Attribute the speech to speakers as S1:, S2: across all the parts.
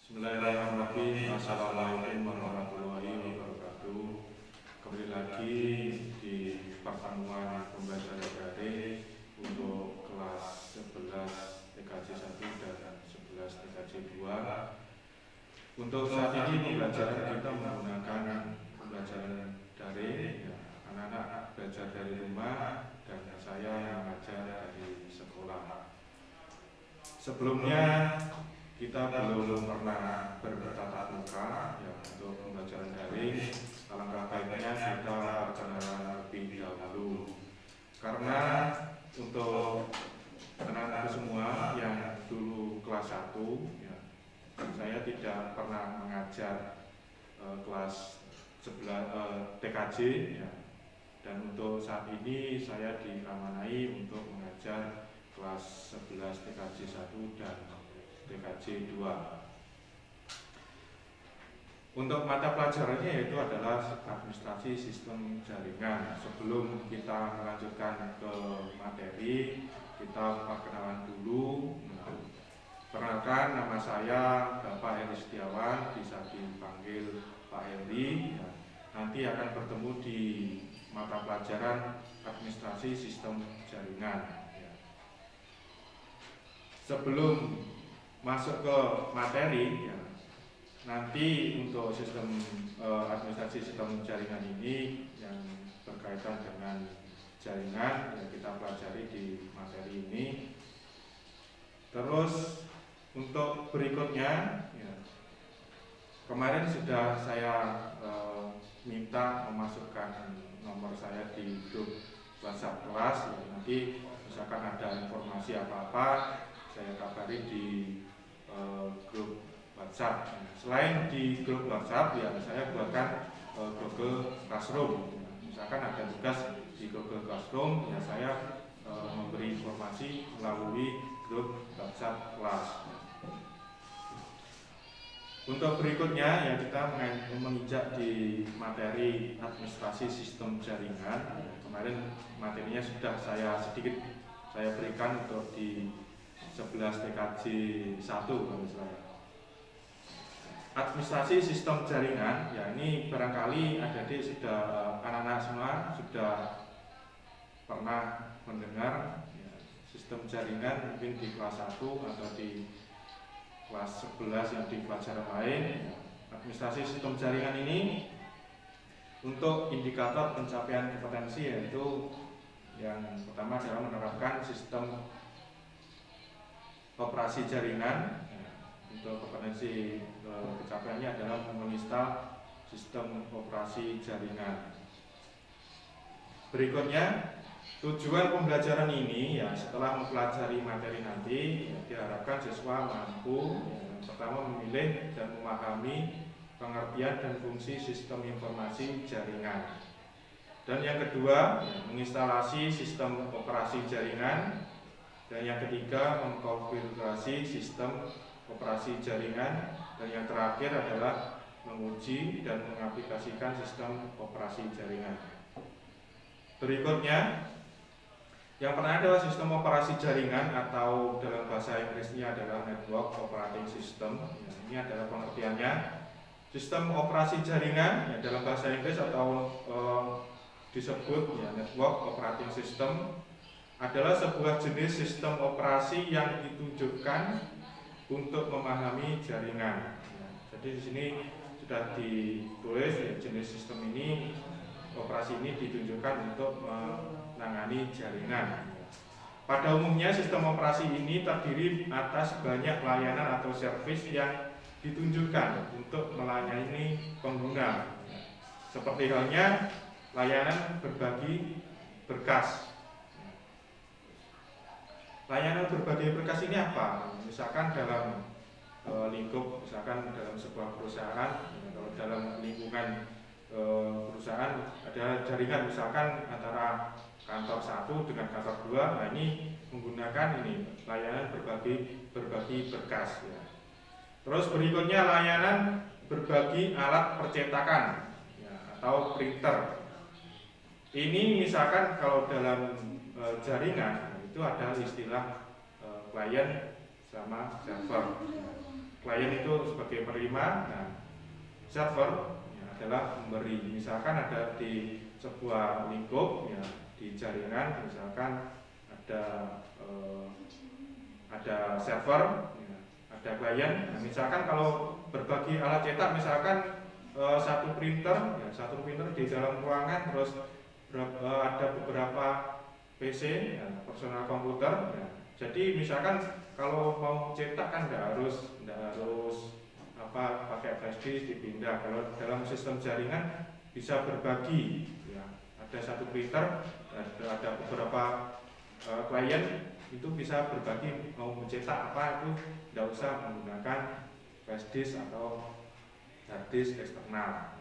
S1: Bismillahirrahmanirrahim. Assalamualaikum warahmatullahi wabarakatuh. Kembali lagi di pertemuan pembelajaran daring untuk kelas 11 TKJ 1 dan 11 TKJ 2. Untuk saat ini pembelajaran kita menggunakan pembelajaran daring. Anak-anak belajar dari rumah dan saya mengajar dari sekolah. Sebelumnya kita belum pernah bertatap muka untuk pembelajaran daring. Alangkah baiknya kita perkenalan lebih dahulu, karena untuk anak-anak semua yang dulu kelas 1 saya tidak pernah mengajar kelas 11 TKJ dan untuk saat ini saya diamanai untuk mengajar kelas 11 TKJ 1 dan TKJ 2. Untuk mata pelajarannya yaitu adalah administrasi sistem jaringan. Sebelum kita melanjutkan ke materi, kita perkenalan dulu. Perkenalkan, nama saya Bapak Heri Setiawan, bisa dipanggil Pak Heri. Nanti akan bertemu di mata pelajaran administrasi sistem jaringan. Sebelum masuk ke materi, nanti untuk sistem administrasi sistem jaringan ini yang berkaitan dengan jaringan yang kita pelajari di materi ini. Terus untuk berikutnya, kemarin sudah saya minta memasukkan nomor saya di grup WhatsApp kelas. Nanti misalkan ada informasi apa-apa, saya kabari di grup WhatsApp. Selain di grup WhatsApp, saya buatkan Google Classroom. Misalkan ada tugas di Google Classroom, saya memberi informasi melalui grup WhatsApp kelas. Untuk berikutnya kita menginjak di materi administrasi sistem jaringan. Kemarin materinya sudah sedikit saya berikan untuk di 11 TKJ 1 misalnya. Administrasi sistem jaringan, ini barangkali adik-adik anak-anak semua sudah pernah mendengar sistem jaringan mungkin di kelas 1 atau di kelas 11 yang di pelajaran lain. Administrasi sistem jaringan ini untuk indikator pencapaian kompetensi, yaitu yang pertama adalah menerapkan sistem operasi jaringan. Untuk kompetensi pencapaiannya adalah menginstal sistem operasi jaringan. Berikutnya, tujuan pembelajaran ini setelah mempelajari materi nanti diharapkan siswa mampu pertama memilih dan memahami pengertian dan fungsi sistem informasi jaringan. Dan yang kedua, menginstalasi sistem operasi jaringan. Dan yang ketiga, mengkonfigurasi sistem operasi jaringan. Dan yang terakhir adalah menguji dan mengaplikasikan sistem operasi jaringan. Berikutnya, yang pertama adalah sistem operasi jaringan, atau dalam bahasa Inggrisnya adalah Network Operating System. Ini adalah pengertiannya. Sistem operasi jaringan dalam bahasa Inggris atau disebut Network Operating System adalah sebuah jenis sistem operasi yang ditunjukkan untuk memahami jaringan. Jadi di sini sudah ditulis jenis sistem ini, operasi ini ditunjukkan untuk menangani jaringan. Pada umumnya sistem operasi ini terdiri atas banyak layanan atau servis yang ditunjukkan untuk melayani pengguna. Seperti halnya layanan berbagi berkas. Layanan berbagi berkas ini apa? Misalkan dalam lingkup, misalkan dalam sebuah perusahaan, atau dalam lingkungan perusahaan ada jaringan, misalkan antara kantor 1 dengan kantor 2. Ini menggunakan layanan berbagi berkas. Terus berikutnya layanan berbagi alat percetakan atau printer. Ini misalkan kalau dalam jaringan itu ada istilah klien sama server. klien itu sebagai penerima, nah server ya, adalah pemberi. Misalkan ada di sebuah lingkup ya, di jaringan, misalkan ada server ya, ada klien. Nah, misalkan kalau berbagi alat cetak, misalkan satu printer di dalam ruangan, terus ada beberapa PC ya, personal komputer ya. Jadi misalkan kalau mau cetak kan tidak harus pakai flash disk dipindah. Kalau dalam sistem jaringan bisa berbagi ya. Ada satu printer, ada beberapa klien, itu bisa berbagi, mau mencetak apa itu tidak usah menggunakan flash disk atau hard disk eksternal.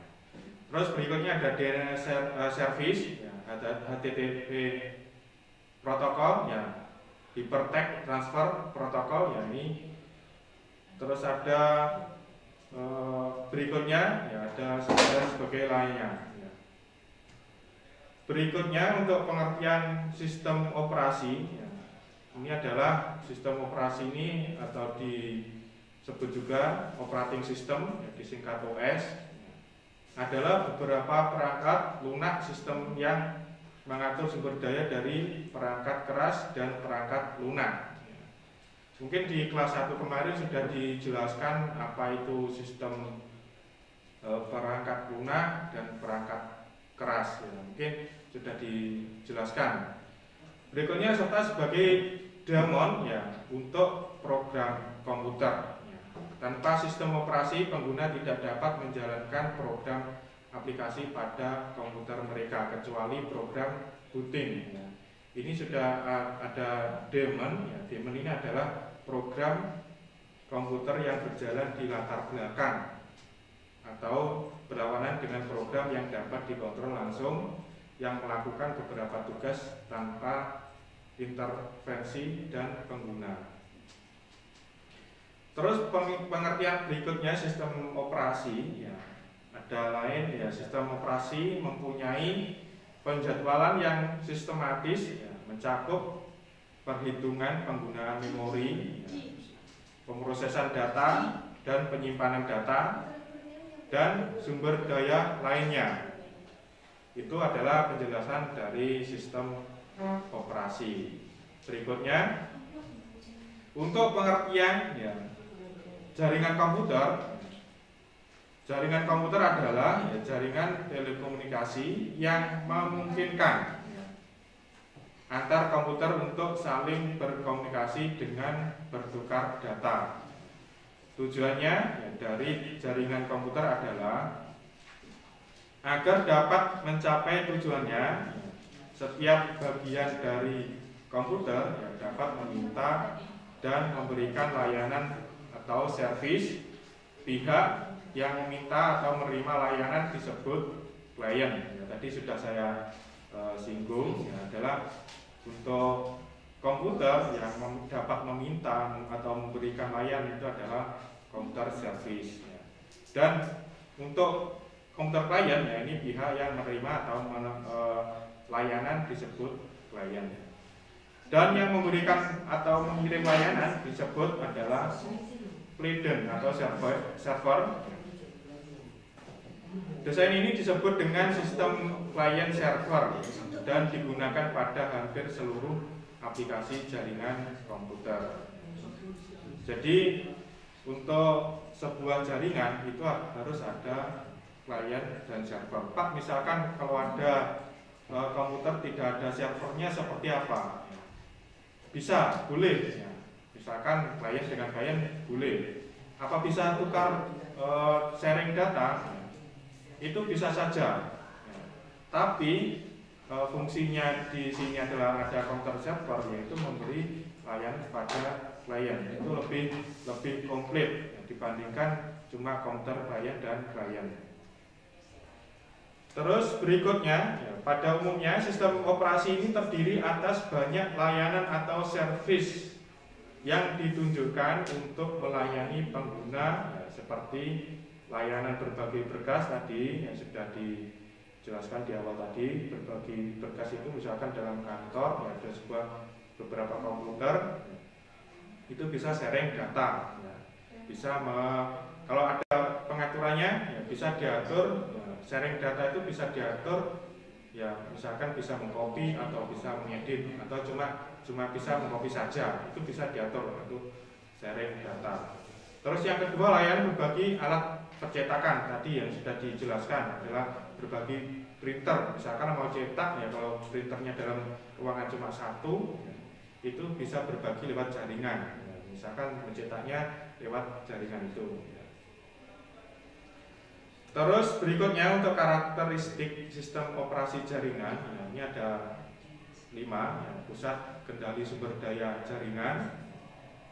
S1: Terus berikutnya ada DNS service ya, ada HTTP protokol ya, hypertext transfer protokol ya ini. Terus ada berikutnya ya, ada sebagai lainnya ya. Berikutnya untuk pengertian sistem operasi ya, ini adalah sistem operasi ini atau disebut juga operating system ya, disingkat OS ya, adalah beberapa perangkat lunak sistem yang mengatur sumber daya dari perangkat keras dan perangkat lunak. Mungkin di kelas 1 kemarin sudah dijelaskan apa itu sistem perangkat lunak dan perangkat keras ya. Mungkin sudah dijelaskan. Berikutnya serta sebagai daemon ya untuk program komputer ya. Tanpa sistem operasi pengguna tidak dapat menjalankan program aplikasi pada komputer mereka kecuali program booting ya. Ini sudah ada daemon ya. Daemon ini adalah program komputer yang berjalan di latar belakang atau berlawanan dengan program yang dapat dikontrol langsung, yang melakukan beberapa tugas tanpa intervensi dan pengguna. Terus pengertian berikutnya sistem operasi ya. Ada lain ya, sistem operasi mempunyai penjadwalan yang sistematis ya, mencakup perhitungan penggunaan memori ya, pemrosesan data dan penyimpanan data dan sumber daya lainnya. Itu adalah penjelasan dari sistem operasi. Berikutnya untuk pengertian ya, jaringan komputer. Jaringan komputer adalah ya, jaringan telekomunikasi yang memungkinkan ya, antar komputer untuk saling berkomunikasi dengan bertukar data. Tujuannya ya, dari jaringan komputer adalah agar dapat mencapai tujuannya, setiap bagian dari komputer ya, dapat meminta dan memberikan layanan atau servis. Pihak yang meminta atau menerima layanan disebut klien ya, tadi sudah saya singgung ya, adalah untuk komputer yang dapat meminta atau memberikan layanan itu adalah komputer service ya. Dan untuk komputer klien ya, ini pihak yang menerima atau layanan disebut klien ya. Dan yang memberikan atau mengirim layanan disebut adalah client atau server. Desain ini disebut dengan sistem client server dan digunakan pada hampir seluruh aplikasi jaringan komputer. Jadi untuk sebuah jaringan itu harus ada client dan server. Pak, misalkan kalau ada komputer tidak ada servernya seperti apa? Bisa, boleh. Misalkan klien dengan klien boleh. Apa bisa tukar sharing data? Itu bisa saja. Tapi fungsinya di sini adalah ada komputer server, yaitu memberi layanan kepada klien. Itu lebih komplit dibandingkan cuma komputer klien dan klien. Terus berikutnya, pada umumnya sistem operasi ini terdiri atas banyak layanan atau servis yang ditunjukkan untuk melayani pengguna seperti layanan berbagi berkas tadi yang sudah dijelaskan di awal tadi. Berbagi berkas itu misalkan dalam kantor ya, ada beberapa komputer itu bisa sharing data ya. kalau ada pengaturannya ya bisa diatur, ya, sharing data itu bisa diatur, ya misalkan bisa mengcopy atau bisa mengedit atau cuma bisa mengcopy saja, itu bisa diatur untuk sharing data. Terus yang kedua, layanan berbagi alat percetakan tadi yang sudah dijelaskan adalah berbagi printer. Misalkan mau cetak ya, kalau printernya dalam ruangan cuma satu, ya, itu bisa berbagi lewat jaringan. Ya, misalkan mencetaknya lewat jaringan itu. Ya. Terus berikutnya untuk karakteristik sistem operasi jaringan, ya, ini ada 5. Ya, pusat kendali sumber daya jaringan.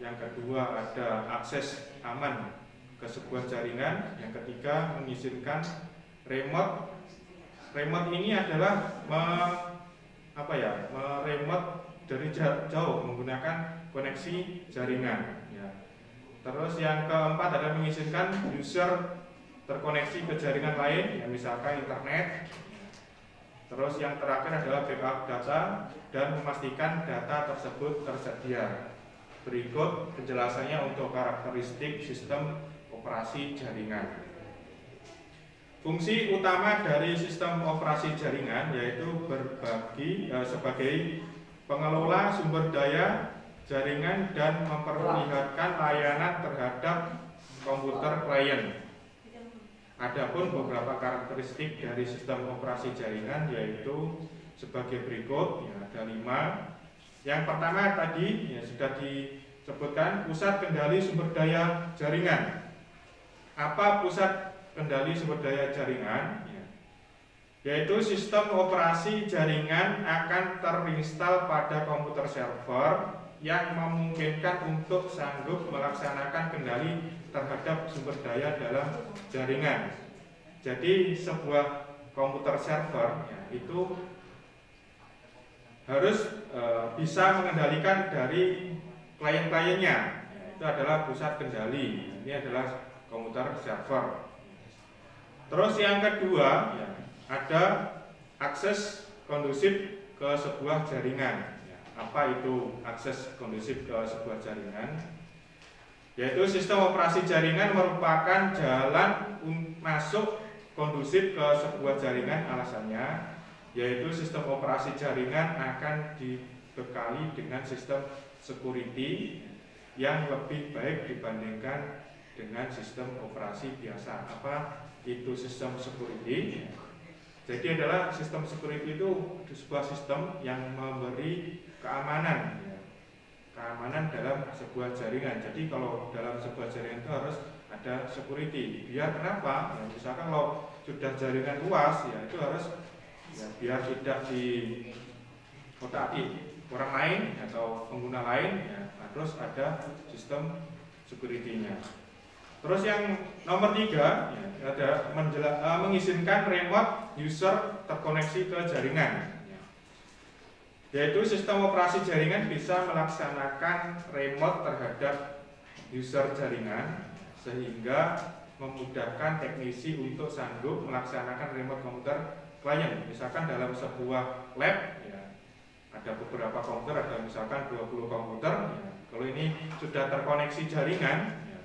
S1: Yang kedua ada akses aman ke sebuah jaringan. Yang ketiga mengizinkan remote. Remote ini adalah meremote dari jauh menggunakan koneksi jaringan. Ya. Terus yang keempat ada mengizinkan user terkoneksi ke jaringan lain, ya, misalkan internet. Terus yang terakhir adalah backup data dan memastikan data tersebut tersedia. Berikut penjelasannya untuk karakteristik sistem operasi jaringan. Fungsi utama dari sistem operasi jaringan yaitu berbagi sebagai pengelola sumber daya jaringan dan memperlihatkan layanan terhadap komputer klien. Adapun beberapa karakteristik dari sistem operasi jaringan yaitu sebagai berikut, ya, ada 5. Yang pertama tadi ya, sudah disebutkan, pusat kendali sumber daya jaringan. Apa pusat kendali sumber daya jaringan? Ya, yaitu sistem operasi jaringan akan terinstal pada komputer server yang memungkinkan untuk sanggup melaksanakan kendali terhadap sumber daya dalam jaringan. Jadi sebuah komputer server ya, itu harus bisa mengendalikan dari klien-kliennya, ya, itu adalah pusat kendali. Ini adalah komputer server. Terus yang kedua, ya, ada akses kondusif ke sebuah jaringan. Ya, apa itu akses kondusif ke sebuah jaringan? Yaitu sistem operasi jaringan merupakan jalan masuk kondusif ke sebuah jaringan. Alasannya yaitu sistem operasi jaringan akan dibekali dengan sistem security yang lebih baik dibandingkan dengan sistem operasi biasa. Apa itu sistem security? Jadi adalah sistem security itu sebuah sistem yang memberi keamanan, ya, keamanan dalam sebuah jaringan. Jadi kalau dalam sebuah jaringan itu harus ada security. Biar kenapa? Ya, misalkan kalau sudah jaringan luas, ya itu harus ya, biar tidak dikotak-atik orang lain atau pengguna lain, ya, terus ada sistem security-nya. Terus yang nomor 3 ya, ada mengizinkan remote user terkoneksi ke jaringan, ya. Yaitu sistem operasi jaringan bisa melaksanakan remote terhadap user jaringan sehingga memudahkan teknisi untuk sanggup melaksanakan remote komputer klien. Misalkan dalam sebuah lab, ya, ada beberapa komputer, ada misalkan 20 komputer, ya. Kalau ini sudah terkoneksi jaringan, ya,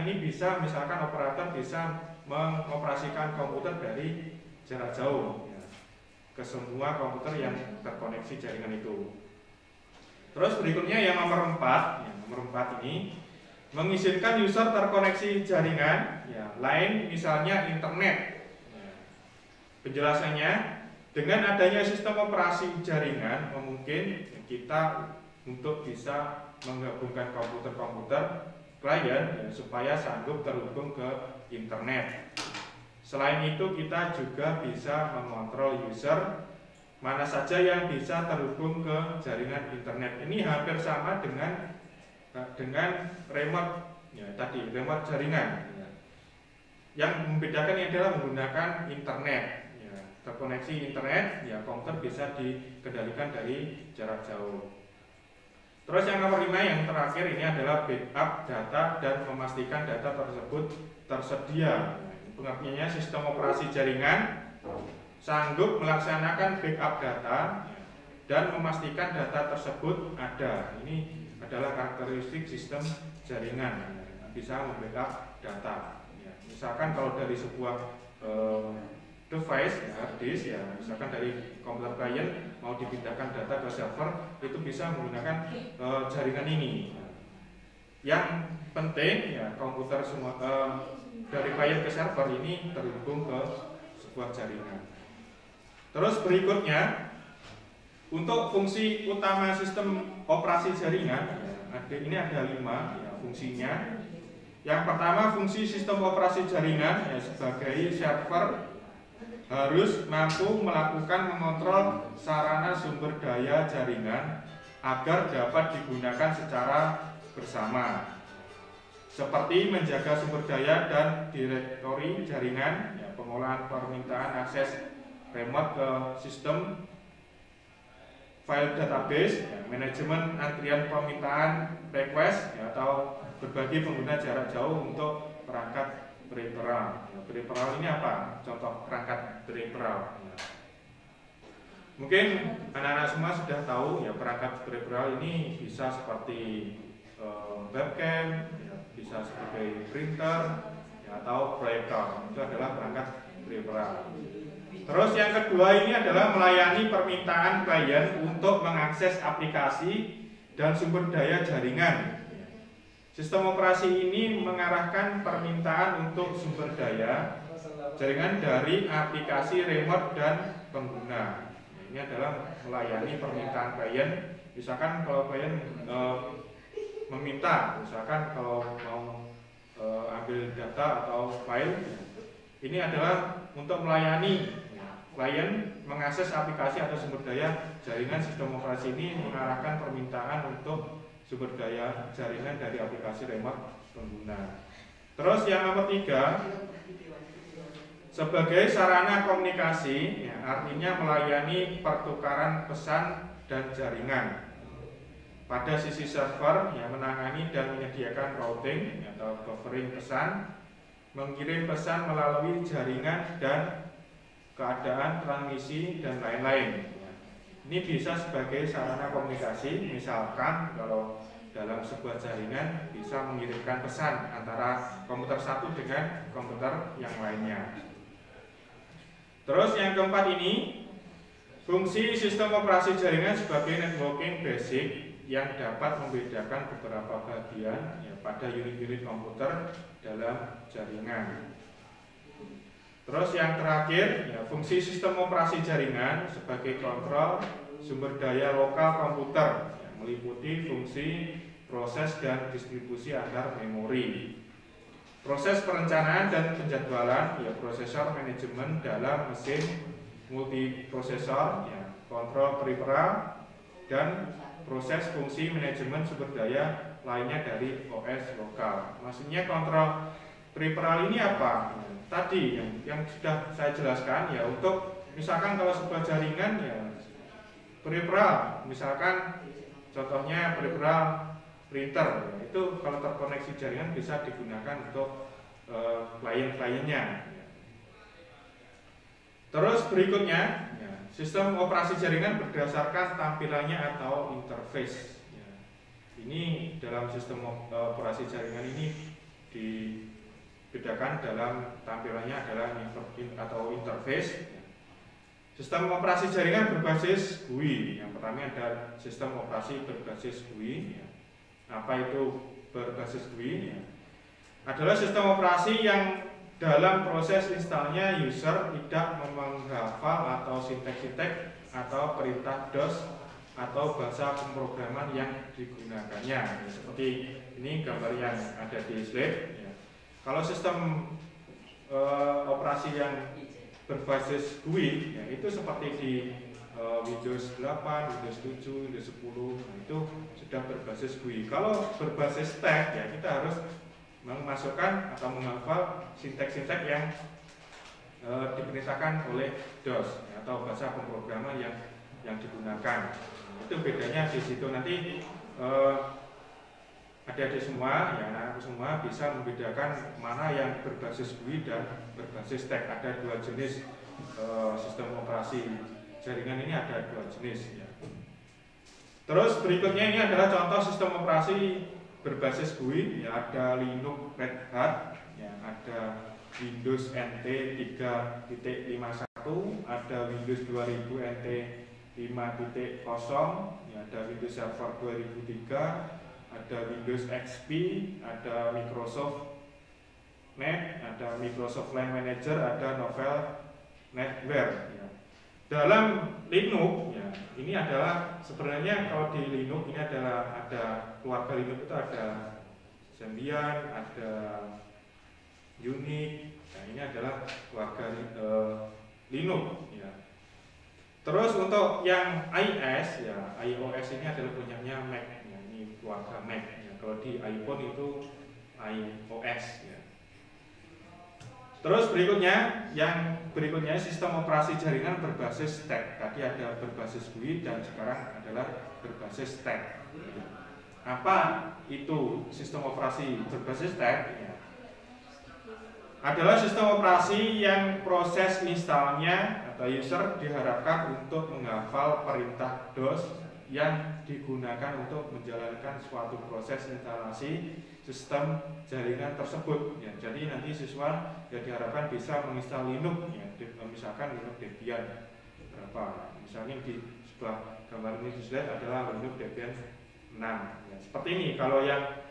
S1: ini bisa, misalkan operator bisa mengoperasikan komputer dari jarak jauh, ya, ke semua komputer yang terkoneksi jaringan itu. Terus berikutnya yang nomor 4, ya, nomor 4 ini mengizinkan user terkoneksi jaringan, ya, lain misalnya internet. Penjelasannya, dengan adanya sistem operasi jaringan memungkinkan kita untuk bisa menggabungkan komputer-komputer klien, ya, supaya sanggup terhubung ke internet. Selain itu kita juga bisa mengontrol user mana saja yang bisa terhubung ke jaringan internet. Ini hampir sama dengan remote, ya, tadi remote jaringan, ya. Yang membedakan adalah menggunakan internet. Terkoneksi internet, ya, komputer bisa dikendalikan dari jarak jauh. Terus yang nomor 5 yang terakhir ini adalah backup data dan memastikan data tersebut tersedia. Pengertiannya sistem operasi jaringan sanggup melaksanakan backup data dan memastikan data tersebut ada. Ini adalah karakteristik sistem jaringan, bisa membackup data. Ya, misalkan kalau dari sebuah device, hard disk, ya, misalkan dari komputer client mau dipindahkan data ke server, itu bisa menggunakan jaringan ini. Yang penting ya komputer semua dari client ke server ini terhubung ke sebuah jaringan. Terus berikutnya, untuk fungsi utama sistem operasi jaringan, ini ada 5 ya, fungsinya. Yang pertama, fungsi sistem operasi jaringan ya, sebagai server harus mampu melakukan mengontrol sarana sumber daya jaringan agar dapat digunakan secara bersama, seperti menjaga sumber daya dan direktori jaringan, ya, pengolahan permintaan akses remote ke sistem file database, ya, manajemen antrian permintaan request, ya, atau berbagi pengguna jarak jauh untuk perangkat peripheral. Ya, peripheral ini apa? Contoh perangkat peripheral. Ya. Mungkin anak-anak semua sudah tahu ya perangkat peripheral ini bisa seperti webcam, ya, bisa sebagai printer, ya, atau proyektor. Itu adalah perangkat peripheral. Terus yang kedua ini adalah melayani permintaan klien untuk mengakses aplikasi dan sumber daya jaringan. Sistem operasi ini mengarahkan permintaan untuk sumber daya jaringan dari aplikasi remote dan pengguna. Ini adalah melayani permintaan klien. Misalkan kalau klien meminta, misalkan kalau mau ambil data atau file, ini adalah untuk melayani klien mengakses aplikasi atau sumber daya jaringan. Sistem operasi ini mengarahkan permintaan untuk sumber daya jaringan dari aplikasi remote pengguna. Terus yang nomor 3, sebagai sarana komunikasi, ya, artinya melayani pertukaran pesan dan jaringan. Pada sisi server, ya, menangani dan menyediakan routing atau buffering pesan, mengirim pesan melalui jaringan dan keadaan transmisi dan lain-lain. Ini bisa sebagai sarana komunikasi, misalkan kalau dalam sebuah jaringan bisa mengirimkan pesan antara komputer satu dengan komputer yang lainnya. Terus yang keempat ini, fungsi sistem operasi jaringan sebagai networking basic yang dapat membedakan beberapa bagian, ya, pada unit-unit komputer dalam jaringan. Terus yang terakhir, ya, fungsi sistem operasi jaringan sebagai kontrol sumber daya lokal komputer, ya, meliputi fungsi proses dan distribusi antar memori, proses perencanaan dan penjadwalan, ya, prosesor manajemen dalam mesin multiprosesor, ya, kontrol peripheral, dan proses fungsi manajemen sumber daya lainnya dari OS lokal. Maksudnya kontrol peripheral ini apa? Tadi yang sudah saya jelaskan, ya, untuk misalkan kalau sebuah jaringan, ya, peripheral, misalkan contohnya peripheral printer, ya, itu kalau terkoneksi jaringan bisa digunakan untuk klien-kliennya. Ya. Terus berikutnya, ya, sistem operasi jaringan berdasarkan tampilannya atau interface. Ya. Ini dalam sistem operasi jaringan ini dibedakan dalam tampilannya adalah atau interface. Sistem operasi jaringan berbasis GUI. Yang pertama ada sistem operasi berbasis GUI. Apa itu berbasis GUI? Adalah sistem operasi yang dalam proses instalnya user tidak menghafal atau sintek-sintek atau perintah DOS atau bahasa pemrograman yang digunakannya. Seperti ini gambar yang ada di slide. Kalau sistem operasi yang berbasis GUI, ya, itu seperti di Windows 8, Windows 7, Windows 10, nah, itu sudah berbasis GUI. Kalau berbasis tag, ya, kita harus memasukkan atau menghafal sintek-sintek yang diperintahkan oleh DOS, ya, atau bahasa pemrograman yang digunakan. Itu bedanya di situ. Nanti adik-adik semua, ya, anak-anak semua bisa membedakan mana yang berbasis GUI dan berbasis tag. Ada 2 jenis sistem operasi jaringan ini, ada 2 jenis. Ya. Terus berikutnya ini adalah contoh sistem operasi berbasis GUI, ya, ada Linux Red Hat, ya, ada Windows NT 3.51, ada Windows 2000 NT 5.0, ya, ada Windows Server 2003, ada Windows XP, ada Microsoft Net, ada Microsoft Line Manager, ada Novel Netware. Ya. Dalam Linux, ya, ini adalah sebenarnya kalau di Linux ini adalah ada keluarga Linux itu ada Symbian, ada Unix. Nah, ini adalah keluarga Linux. Ya. Terus untuk yang iOS, ya, iOS ini adalah punyanya Mac. Ya, ini keluarga Mac. Ya. Kalau di iPhone itu iOS. Ya. Terus yang berikutnya sistem operasi jaringan berbasis stack. Tadi ada berbasis GUI dan sekarang adalah berbasis stack. Apa itu sistem operasi berbasis stack? Ya. Adalah sistem operasi yang proses instalnya atau user diharapkan untuk menghafal perintah DOS yang digunakan untuk menjalankan suatu proses instalasi sistem jaringan tersebut. Ya, jadi nanti siswa ya diharapkan bisa menginstal Linux, ya, misalkan Linux Debian berapa. Misalnya di sebelah gambar ini di slide adalah Linux Debian 6. Ya, seperti ini. Kalau yang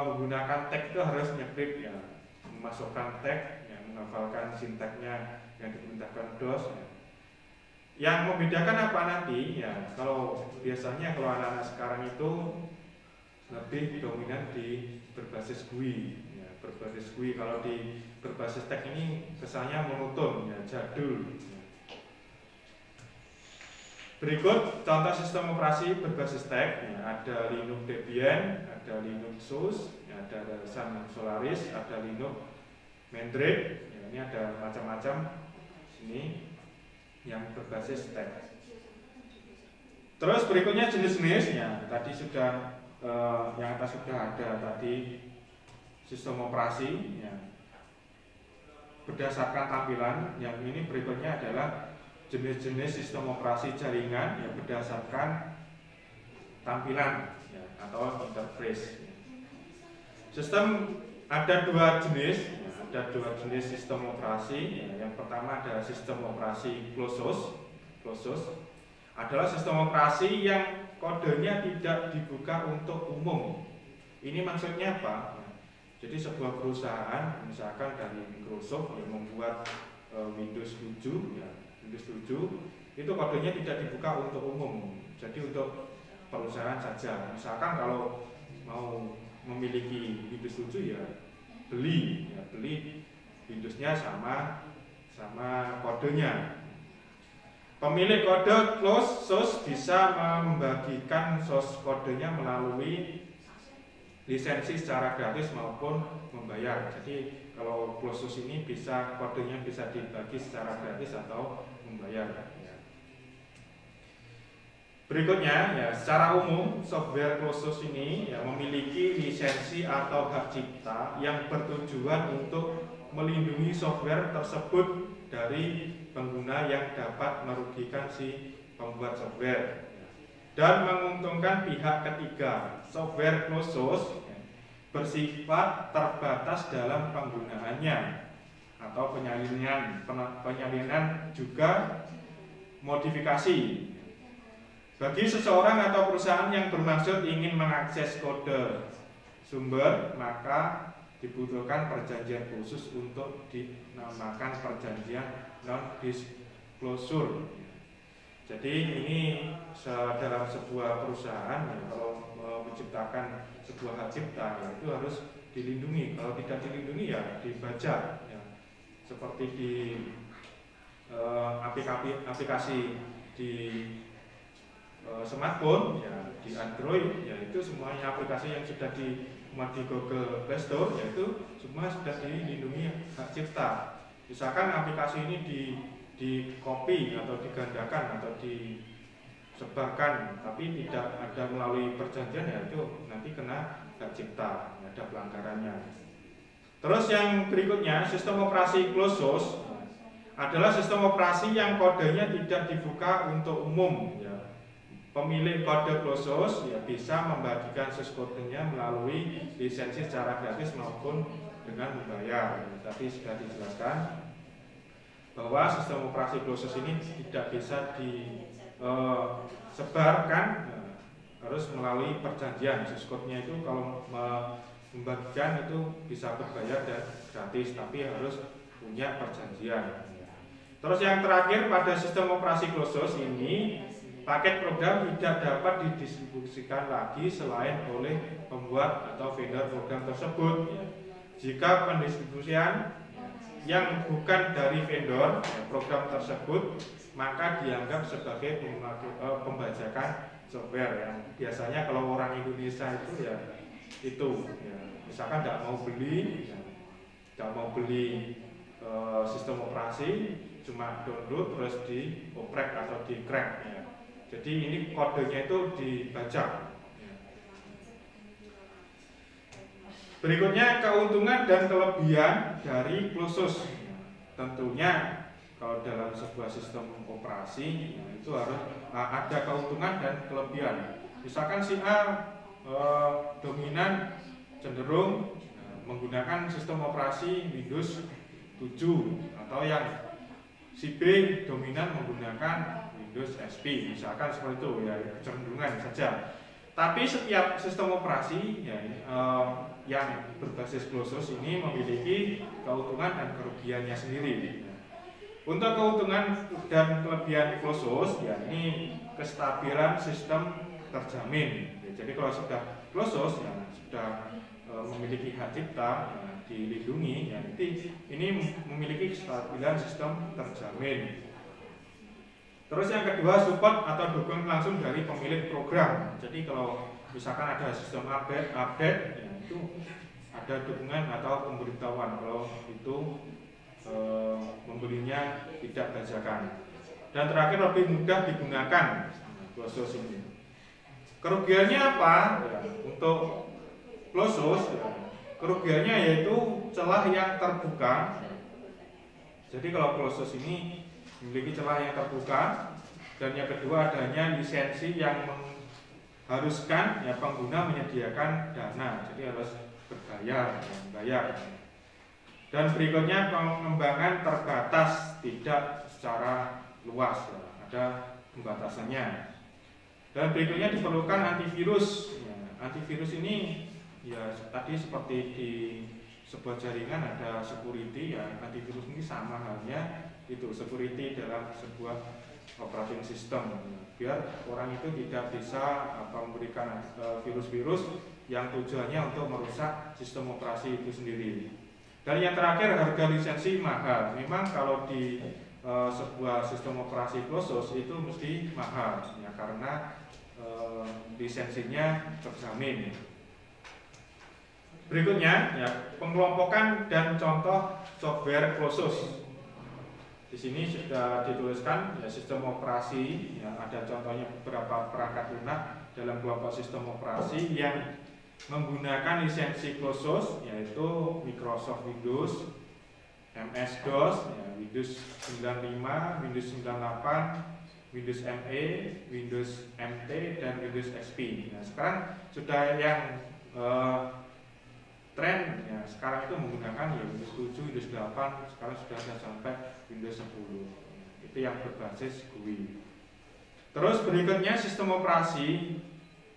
S1: menggunakan tag itu harus nyekrip, ya, memasukkan tag, ya, menghafalkan sintaknya yang diperintahkan DOS. Ya. Yang membedakan apa nanti? Ya, kalau biasanya kalau anak-anak sekarang itu lebih dominan di berbasis GUI, ya, berbasis GUI. Kalau di berbasis tag ini kesannya monoton, ya, jadul. Ya. Berikut contoh sistem operasi berbasis tag, ya, ada Linux Debian, ada Linux SUSE, ya, ada Sun Solaris, ada Linux Mandrake. Ya, ini ada macam-macam ini yang berbasis tag. Terus berikutnya jenis-jenisnya. Tadi sudah yang atas sudah ada tadi sistem operasi, ya, berdasarkan tampilan. Yang ini berikutnya adalah jenis-jenis sistem operasi jaringan yang berdasarkan tampilan, ya, atau interface. Sistem ada dua jenis. Ada dua jenis sistem operasi. Yang pertama adalah sistem operasi closed source. Adalah sistem operasi yang kodenya tidak dibuka untuk umum. Ini maksudnya apa? Jadi sebuah perusahaan, misalkan dari Microsoft yang membuat Windows 7, ya, Windows 7 itu kodenya tidak dibuka untuk umum. Jadi untuk perusahaan saja. Misalkan kalau mau memiliki Windows 7, ya beli Windowsnya sama kodenya. Pemilik kode closed source bisa membagikan source kodenya melalui lisensi secara gratis maupun membayar. Jadi kalau closed source ini kodenya bisa dibagi secara gratis atau membayar. Berikutnya, ya, secara umum software closed source ini, ya, memiliki lisensi atau hak cipta yang bertujuan untuk melindungi software tersebut dari pengguna yang dapat merugikan si pembuat software dan menguntungkan pihak ketiga. Software closed source, ya, bersifat terbatas dalam penggunaannya atau penyalinan juga modifikasi. Bagi seseorang atau perusahaan yang bermaksud ingin mengakses kode sumber, maka dibutuhkan perjanjian khusus untuk dinamakan perjanjian non-disclosure. Jadi ini dalam sebuah perusahaan, ya, kalau menciptakan sebuah hak cipta, ya, itu harus dilindungi. Kalau tidak dilindungi, ya dibajak. Ya. Seperti di aplikasi di smartphone, ya, di Android, ya, itu semuanya aplikasi yang sudah dimuat di Google Play Store, yaitu semua sudah dilindungi hak cipta. Misalkan aplikasi ini di copy atau digandakan atau disebarkan, tapi tidak ada melalui perjanjian, ya itu nanti kena hak cipta, ya, ada pelanggarannya. Terus yang berikutnya, sistem operasi closed source adalah sistem operasi yang kodenya tidak dibuka untuk umum, ya. pemilik kode closed source ya bisa membagikan source kodenya melalui lisensi secara gratis maupun dengan membayar. Tadi sudah dijelaskan bahwa sistem operasi closed source ini tidak bisa disebarkan, harus melalui perjanjian. Source code-nya itu kalau membagikan itu bisa berbayar dan gratis, tapi harus punya perjanjian. Terus yang terakhir, pada sistem operasi closed source ini paket program tidak dapat didistribusikan lagi selain oleh pembuat atau vendor program tersebut. Jika pendistribusian yang bukan dari vendor program tersebut, maka dianggap sebagai pembajakan software. Yang biasanya kalau orang Indonesia itu ya misalkan tidak mau beli sistem operasi, cuma download terus dioprek atau di crack ya. Jadi ini kodenya itu dibajak. Berikutnya keuntungan dan kelebihan dari closed source. Tentunya kalau dalam sebuah sistem operasi itu harus ada keuntungan dan kelebihan. Misalkan si A dominan cenderung menggunakan sistem operasi Windows 7, atau yang si B dominan menggunakan Windows XP, misalkan seperti itu ya, kecenderungan saja. Tapi setiap sistem operasi yang berbasis closed source ini memiliki keuntungan dan kerugiannya sendiri. Untuk keuntungan dan kelebihan closed source ya, ini kestabilan sistem terjamin. Jadi kalau sudah closed source ya, sudah memiliki hak cipta ya, dilindungi ya, ini memiliki kestabilan sistem terjamin. Terus yang kedua, support atau dukungan langsung dari pemilik program. Jadi kalau misalkan ada sistem update ya, itu ada dukungan atau pemberitahuan kalau itu membelinya tidak bajakan. Dan terakhir, lebih mudah digunakan closed source ini. Kerugiannya apa? Ya, untuk closed source ya, kerugiannya yaitu celah yang terbuka. Jadi kalau closed source ini memiliki celah yang terbuka, dan yang kedua adanya lisensi yang mengharuskan ya pengguna menyediakan dana, jadi harus membayar. Dan berikutnya pengembangan terbatas, tidak secara luas ya, ada pembatasannya. Dan berikutnya diperlukan antivirus. Ya, antivirus ini ya tadi seperti di sebuah jaringan ada security ya, antivirus ini sama halnya itu security dalam sebuah operating system, biar orang itu tidak bisa memberikan virus-virus yang tujuannya untuk merusak sistem operasi itu sendiri. Dan yang terakhir, harga lisensi mahal. Memang kalau di sebuah sistem operasi closed source itu mesti mahal ya, karena lisensinya terjamin. Berikutnya ya, pengelompokan dan contoh software closed source. Di sini sudah dituliskan ya, sistem operasi ya, ada contohnya beberapa perangkat lunak dalam kelompok sistem operasi yang menggunakan lisensi closed source, yaitu Microsoft Windows, MS-DOS, ya, Windows 95, Windows 98, Windows ME, Windows MT, dan Windows XP. Nah, sekarang sudah yang tren ya, sekarang itu menggunakan ya, Windows 7, Windows 8, sekarang sudah ada sampai Windows 10. Itu yang berbasis GUI. Terus berikutnya sistem operasi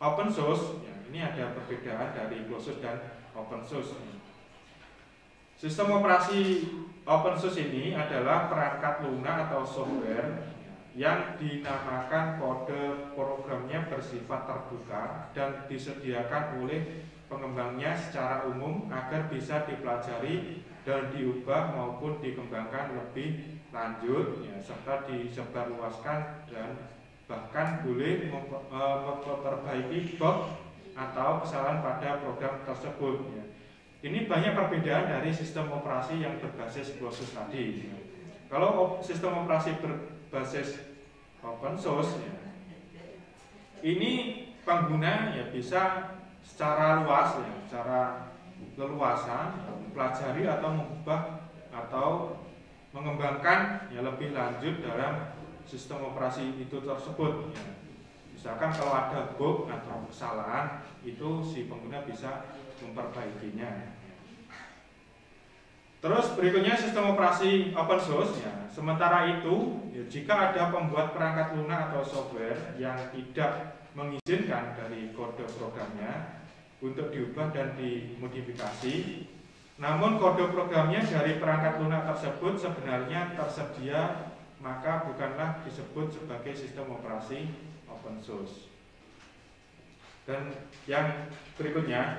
S1: open source ya, ini ada perbedaan dari closed source dan open source. Sistem operasi open source ini adalah perangkat lunak atau software yang dinamakan kode programnya bersifat terbuka dan disediakan oleh pengembangnya secara umum agar bisa dipelajari dan diubah maupun dikembangkan lebih lanjut ya, serta disebarluaskan dan bahkan boleh memperbaiki bug atau kesalahan pada program tersebut ya. Ini banyak perbedaan dari sistem operasi yang berbasis closed source tadi ya. Kalau sistem operasi berbasis open source ya, ini pengguna ya bisa secara luas ya, secara leluasa mempelajari atau mengubah atau mengembangkan ya lebih lanjut dalam sistem operasi itu tersebut ya. Misalkan kalau ada bug atau kesalahan, itu si pengguna bisa memperbaikinya. Terus berikutnya sistem operasi open source ya. Sementara itu, ya, jika ada pembuat perangkat lunak atau software yang tidak mengizinkan dari kode programnya untuk diubah dan dimodifikasi, namun kode programnya dari perangkat lunak tersebut sebenarnya tersedia, maka bukanlah disebut sebagai sistem operasi open source. Dan yang berikutnya,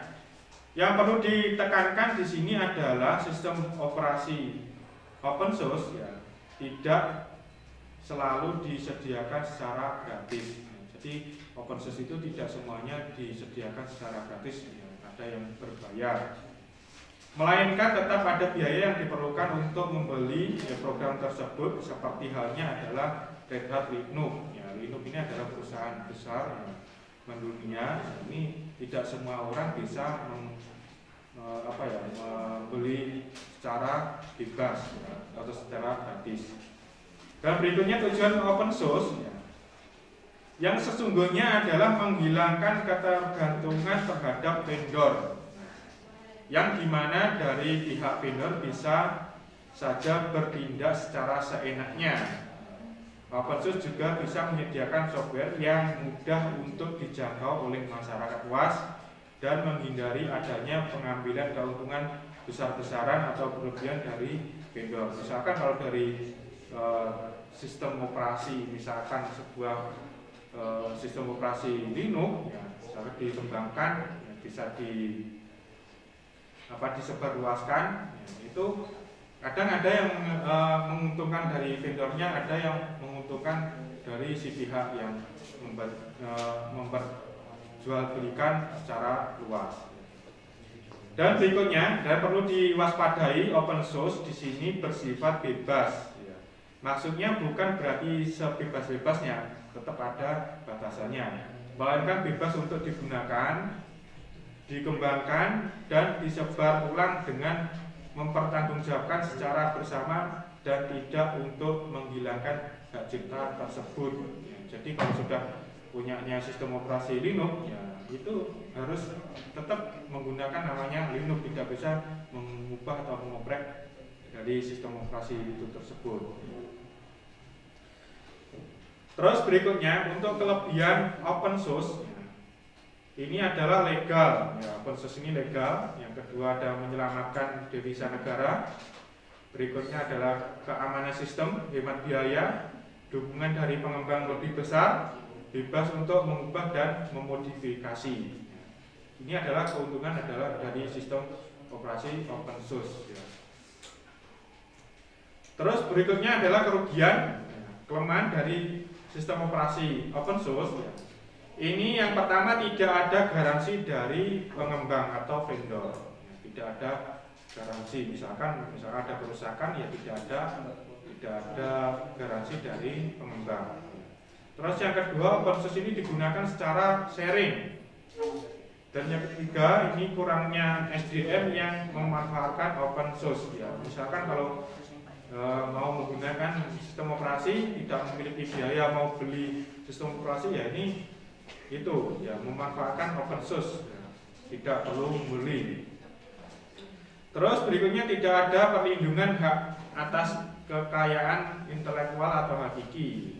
S1: yang perlu ditekankan di sini adalah sistem operasi open source ya tidak selalu disediakan secara gratis. Jadi open source itu tidak semuanya disediakan secara gratis, ya, ada yang berbayar. Melainkan tetap ada biaya yang diperlukan untuk membeli ya, program tersebut, seperti halnya adalah Red Hat Linux. Ya, Linux ini adalah perusahaan besar ya, mendunia. Ini tidak semua orang bisa membeli secara bebas ya, atau secara gratis. Dan berikutnya tujuan open source ya, yang sesungguhnya adalah menghilangkan ketergantungan terhadap vendor, yang dimana dari pihak vendor bisa saja bertindak secara seenaknya. Open source juga bisa menyediakan software yang mudah untuk dijangkau oleh masyarakat luas dan menghindari adanya pengambilan keuntungan besar-besaran atau berlebihan dari vendor. Misalkan kalau dari sistem operasi, misalkan sebuah sistem operasi Linux ya, misalkan dikembangkan ya, bisa disebarluaskan ya, itu kadang ada yang menguntungkan dari vendornya, ada yang menguntungkan dari si pihak yang memperjualbelikan secara luas. Dan berikutnya, dan perlu diwaspadai, open source di sini bersifat bebas. Ya. Maksudnya bukan berarti sebebas-bebasnya, tetap ada batasannya. Melainkan bebas untuk digunakan, dikembangkan, dan disebar ulang dengan mempertanggungjawabkan secara bersama dan tidak untuk menghilangkan hak cipta tersebut. Ya. Jadi kalau sudah punyanya sistem operasi Linux, ya itu harus tetap menggunakan namanya Linux, tidak bisa mengubah atau mengoprek dari sistem operasi itu tersebut. Terus berikutnya, untuk kelebihan open source ini adalah legal ya, open source ini legal. Yang kedua ada menyelamatkan devisa negara. Berikutnya adalah keamanan sistem, hemat biaya, dukungan dari pengembang lebih besar, bebas untuk mengubah dan memodifikasi. Ini adalah keuntungan adalah dari sistem operasi open source ya. Terus berikutnya adalah kerugian, kelemahan dari sistem operasi open source ya. Ini yang pertama, tidak ada garansi dari pengembang atau vendor ya, tidak ada garansi. Misalkan ada kerusakan ya tidak ada garansi dari pengembang. Terus yang kedua, open source ini digunakan secara sharing. Dan yang ketiga, ini kurangnya SDM yang memanfaatkan open source ya. Misalkan kalau mau menggunakan sistem operasi tidak memiliki biaya mau beli sistem operasi ya, ini itu ya memanfaatkan open source ya, tidak perlu membeli. Terus berikutnya, tidak ada perlindungan hak atas kekayaan intelektual atau hakiki.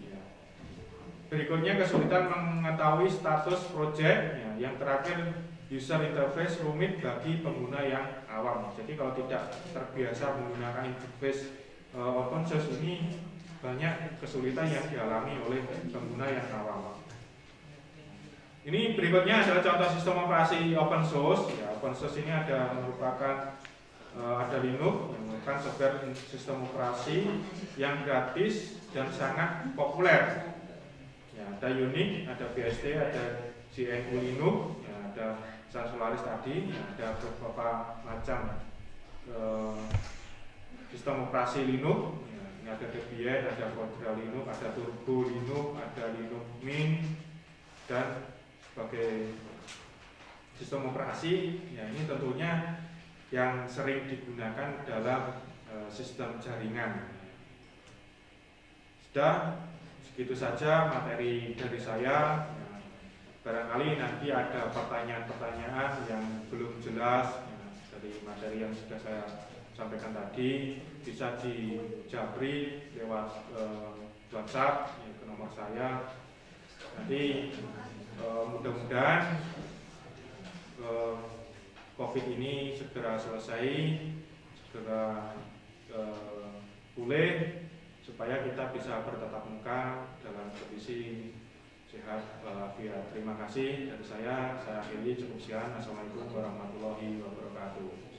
S1: Berikutnya, kesulitan mengetahui status project ya. Yang terakhir, user interface rumit bagi pengguna yang awam. Jadi kalau tidak terbiasa menggunakan interface open source ini, banyak kesulitan yang dialami oleh pengguna yang awam. Ini berikutnya adalah contoh sistem operasi open source ya. Open source ini merupakan ada Linux yang merupakan software sistem operasi yang gratis dan sangat populer. Ya, ada Unix, ada BSD, ada GNU Linux, ya, ada Sun Solaris tadi, ya, ada beberapa macam sistem operasi Linux. Ya, ini ada Debian, ada Fedora Linux, ada Turbo Linux, ada Linux Mint, dan sebagai sistem operasi. Ya, ini tentunya yang sering digunakan dalam sistem jaringan. Sudah. Itu saja materi dari saya. barangkali nanti ada pertanyaan-pertanyaan yang belum jelas ya, dari materi yang sudah saya sampaikan tadi, bisa dijabri lewat WhatsApp ya, ke nomor saya. Nanti mudah-mudahan COVID ini segera selesai, segera pulih, supaya kita bisa bertatap muka dalam kondisi sehat walafiat. Terima kasih dari saya akhiri, cukup sekian. Assalamualaikum warahmatullahi wabarakatuh.